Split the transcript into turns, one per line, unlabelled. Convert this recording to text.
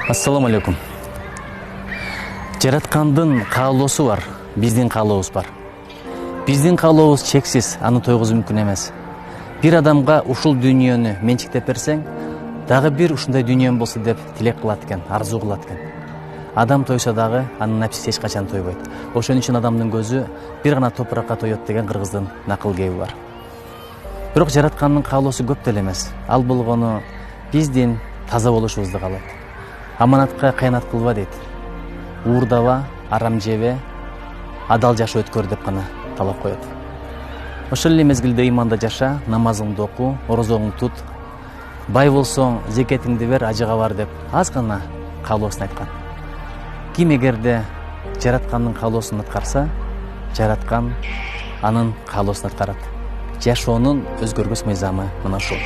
Ассаламу алейкум. Жараткандын каалоосу бар, биздин каалообуз бар. Биздин каалообуз чексиз, аны тойгузуу мүмкүн эмес. Бир адамга ушул дүйнөнү менчиктеп берсең, дагы бир ушундай дүйнөм болсо деп тилек кылат экен, арзуу кылат экен. Адам тойсо дагы анын напсиси эч качан тойбойт. Ошон үчүн адамдын көзү бир гана топуракка тоет деген кыргыздын накыл кеби бар. Бирок жараткандын каалоосу көп деле эмес. Ал болгону биздин таза болушубузду каалайт. Аманатка кыянат кылба дейт. Уурдаба, арам жебе, адал жашоо өткөр деп гана талап коет. Ошол эле мезгилде ыйманда жаша, намазыңды оку, орозоңду тут. Бай болсоң, зекетиңди бер, ажыга бар деп аз гана каалоосун айткан. Ким эгерде жараткандын каалоосун аткарса, жараткан анын каалоосун аткарат. Жашоонун өзгөргүс мыйзамы мына ушул.